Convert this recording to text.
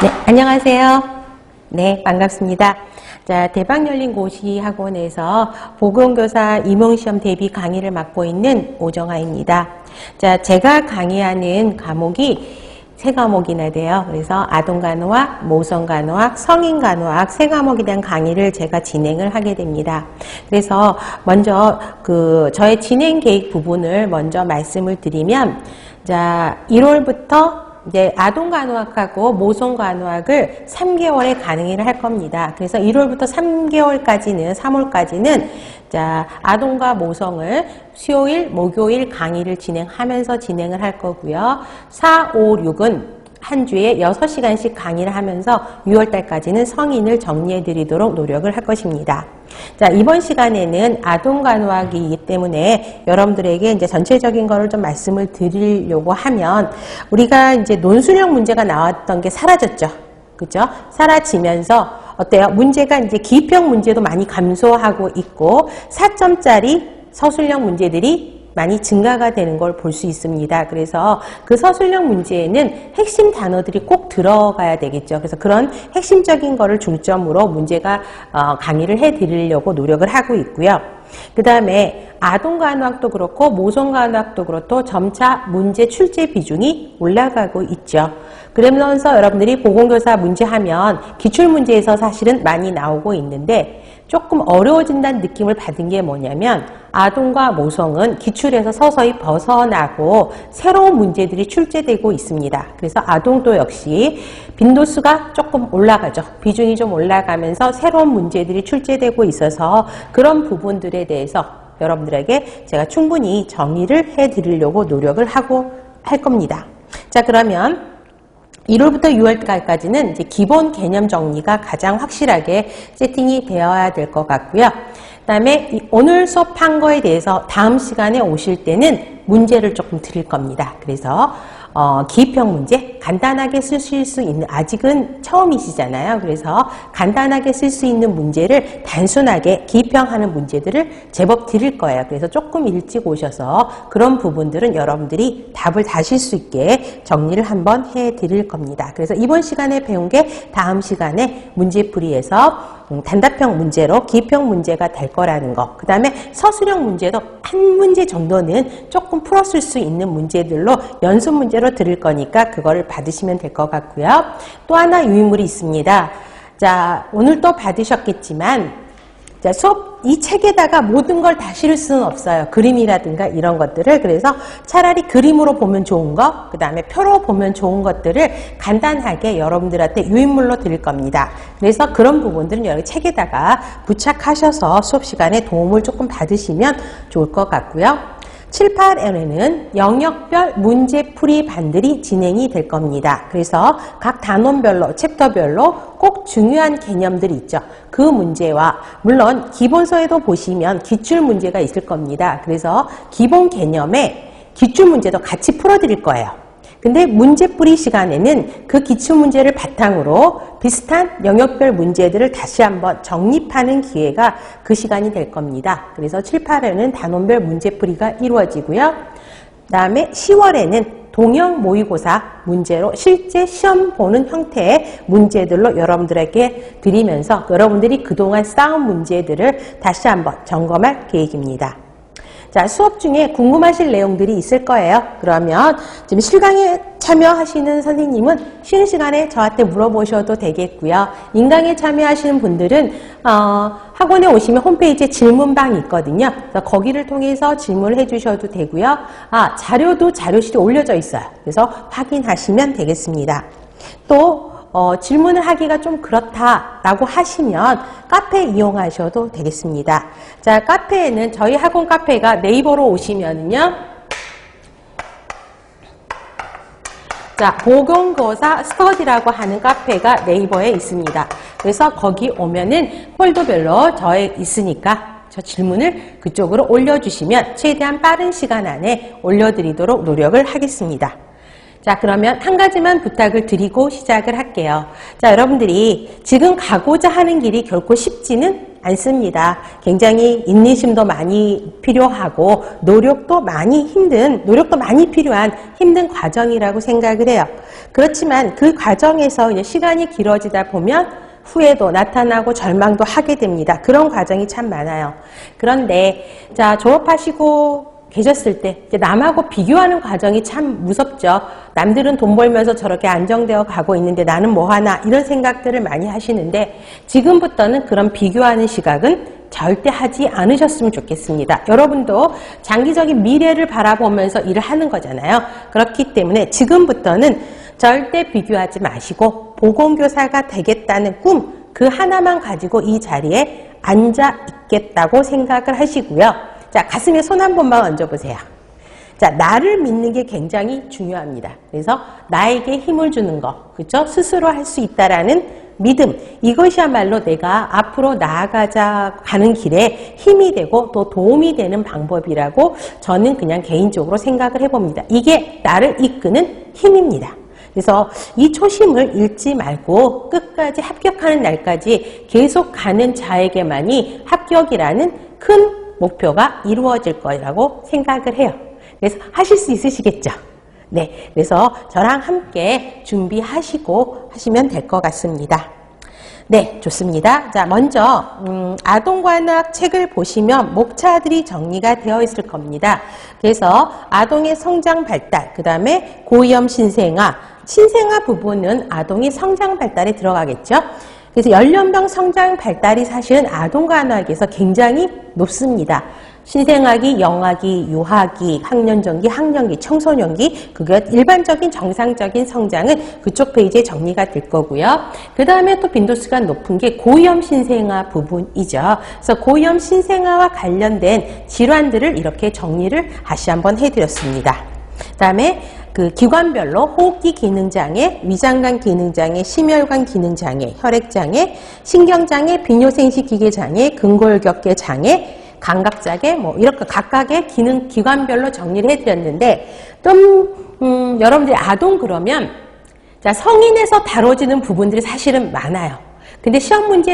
네, 안녕하세요. 네, 반갑습니다. 자, 대박 열린 고시 학원에서 보건교사 임용시험 대비 강의를 맡고 있는 오정아입니다. 자, 제가 강의하는 과목이 세 과목이나 돼요. 그래서 아동간호학, 모성간호학, 성인간호학 세 과목에 대한 강의를 제가 진행을 하게 됩니다. 그래서 먼저 저의 진행 계획 부분을 먼저 말씀을 드리면, 자, 1월부터 이제 아동간호학하고 모성간호학을 3개월에 강의를 할 겁니다. 그래서 1월부터 3개월까지는, 3월까지는 자, 아동과 모성을 수요일, 목요일 강의를 진행하면서 진행을 할 거고요. 4, 5, 6은 한 주에 6시간씩 강의를 하면서 6월달까지는 성인을 정리해 드리도록 노력을 할 것입니다. 자, 이번 시간에는 아동간호학이기 때문에 여러분들에게 이제 전체적인 거를 좀 말씀을 드리려고 하면, 우리가 이제 논술형 문제가 나왔던 게 사라졌죠. 그죠? 사라지면서 어때요? 문제가 이제 기입형 문제도 많이 감소하고 있고 4점짜리 서술형 문제들이 많이 증가가 되는 걸 볼 수 있습니다. 그래서 그 서술형 문제에는 핵심 단어들이 꼭 들어가야 되겠죠. 그래서 그런 핵심적인 거를 중점으로 문제가 강의를 해드리려고 노력을 하고 있고요. 그 다음에 아동간호학도 그렇고 모성간호학도 그렇고 점차 문제 출제 비중이 올라가고 있죠. 그러면서 여러분들이 보건교사 문제하면 기출문제에서 사실은 많이 나오고 있는데 조금 어려워진다는 느낌을 받은 게 뭐냐면, 아동과 모성은 기출에서 서서히 벗어나고 새로운 문제들이 출제되고 있습니다. 그래서 아동도 역시 빈도수가 조금 올라가죠. 비중이 좀 올라가면서 새로운 문제들이 출제되고 있어서 그런 부분들에 대해서 여러분들에게 제가 충분히 정리를 해드리려고 노력을 하고 할 겁니다. 자, 그러면 1월부터 6월까지는 이제 기본 개념 정리가 가장 확실하게 세팅이 되어야 될 것 같고요. 그 다음에 오늘 수업한 거에 대해서 다음 시간에 오실 때는 문제를 조금 드릴 겁니다. 그래서 기입형 문제 간단하게 쓰실 수 있는, 아직은 처음이시잖아요. 그래서 간단하게 쓸 수 있는 문제를 단순하게 기입형하는 문제들을 제법 드릴 거예요. 그래서 조금 일찍 오셔서 그런 부분들은 여러분들이 답을 다실 수 있게 정리를 한번 해드릴 겁니다. 그래서 이번 시간에 배운 게 다음 시간에 문제풀이에서 단답형 문제로 기입형 문제가 될 거라는 거. 그 다음에 서술형 문제도 한 문제 정도는 조금 풀었을 수 있는 문제들로 연습 문제로 드릴 거니까 그거를 받으시면 될 것 같고요. 또 하나 유의물이 있습니다. 자, 오늘 또 받으셨겠지만, 자, 수업 이 책에다가 모든 걸 다 실을 수는 없어요. 그림이라든가 이런 것들을. 그래서 차라리 그림으로 보면 좋은 거, 그 다음에 표로 보면 좋은 것들을 간단하게 여러분들한테 유인물로 드릴 겁니다. 그래서 그런 부분들은 여기 책에다가 부착하셔서 수업 시간에 도움을 조금 받으시면 좋을 것 같고요. 7, 8에는 영역별 문제풀이 반들이 진행이 될 겁니다. 그래서 각 단원별로, 챕터별로 꼭 중요한 개념들이 있죠. 그 문제와, 물론 기본서에도 보시면 기출문제가 있을 겁니다. 그래서 기본 개념에 기출문제도 같이 풀어드릴 거예요. 근데 문제풀이 시간에는 그 기출문제를 바탕으로 비슷한 영역별 문제들을 다시 한번 정립하는 기회가 그 시간이 될 겁니다. 그래서 7, 8회는 단원별 문제풀이가 이루어지고요. 그 다음에 10월에는 동형 모의고사 문제로 실제 시험 보는 형태의 문제들로 여러분들에게 드리면서 여러분들이 그동안 쌓은 문제들을 다시 한번 점검할 계획입니다. 자, 수업 중에 궁금하실 내용들이 있을 거예요. 그러면 지금 실강에 참여하시는 선생님은 쉬는 시간에 저한테 물어보셔도 되겠고요. 인강에 참여하시는 분들은 학원에 오시면 홈페이지에 질문방이 있거든요. 그래서 거기를 통해서 질문을 해주셔도 되고요. 자료도 자료실에 올려져 있어요. 그래서 확인하시면 되겠습니다. 또 질문을 하기가 좀 그렇다라고 하시면 카페 이용하셔도 되겠습니다. 자, 카페에는 저희 학원 카페가 네이버로 오시면은요. 자, 보건교사 스터디라고 하는 카페가 네이버에 있습니다. 그래서 거기 오면은 폴더별로 저에 있으니까 저 질문을 그쪽으로 올려주시면 최대한 빠른 시간 안에 올려드리도록 노력을 하겠습니다. 자, 그러면 한 가지만 부탁을 드리고 시작을 할게요. 자, 여러분들이 지금 가고자 하는 길이 결코 쉽지는 않습니다. 굉장히 인내심도 많이 필요하고 노력도 많이 필요한 힘든 과정이라고 생각을 해요. 그렇지만 그 과정에서 이제 시간이 길어지다 보면 후회도 나타나고 절망도 하게 됩니다. 그런 과정이 참 많아요. 그런데 자, 졸업하시고 계셨을 때 이제 남하고 비교하는 과정이 참 무섭죠. 남들은 돈 벌면서 저렇게 안정되어 가고 있는데 나는 뭐 하나 이런 생각들을 많이 하시는데 지금부터는 그런 비교하는 시각은 절대 하지 않으셨으면 좋겠습니다. 여러분도 장기적인 미래를 바라보면서 일을 하는 거잖아요. 그렇기 때문에 지금부터는 절대 비교하지 마시고 보건교사가 되겠다는 꿈 그 하나만 가지고 이 자리에 앉아 있겠다고 생각을 하시고요. 자, 가슴에 손 한 번만 얹어보세요. 자, 나를 믿는 게 굉장히 중요합니다. 그래서 나에게 힘을 주는 거, 그렇죠? 스스로 할 수 있다라는 믿음, 이것이야말로 내가 앞으로 가는 길에 힘이 되고 또 도움이 되는 방법이라고 저는 그냥 개인적으로 생각을 해봅니다. 이게 나를 이끄는 힘입니다. 그래서 이 초심을 잃지 말고 끝까지 합격하는 날까지 계속 가는 자에게만이 합격이라는 큰 목표가 이루어질 거라고 생각을 해요. 그래서 하실 수 있으시겠죠? 네, 그래서 저랑 함께 준비하시고 하시면 될 것 같습니다. 네, 좋습니다. 자, 먼저 아동관학 책을 보시면 목차들이 정리가 되어 있을 겁니다. 그래서 아동의 성장 발달, 그 다음에 고위험 신생아 부분은 아동의 성장 발달에 들어가겠죠. 그래서 연령별 성장 발달이 사실은 아동관학에서 굉장히 높습니다. 신생아기, 영아기, 유아기, 학년전기, 학령기, 청소년기, 그게 일반적인 정상적인 성장은 그쪽 페이지에 정리가 될 거고요. 그 다음에 또 빈도수가 높은 게 고위험 신생아 부분이죠. 그래서 고위험 신생아와 관련된 질환들을 이렇게 정리를 다시 한번 해드렸습니다. 그 다음에 그 기관별로 호흡기 기능장애, 위장관 기능장애, 심혈관 기능장애, 혈액장애, 신경장애, 비뇨생식기계장애, 근골격계 장애, 감각장애, 뭐 이렇게 각각의 기관별로 정리를 해드렸는데 좀 여러분들이 아동 그러면 자, 성인에서 다뤄지는 부분들이 사실은 많아요. 근데 시험 문제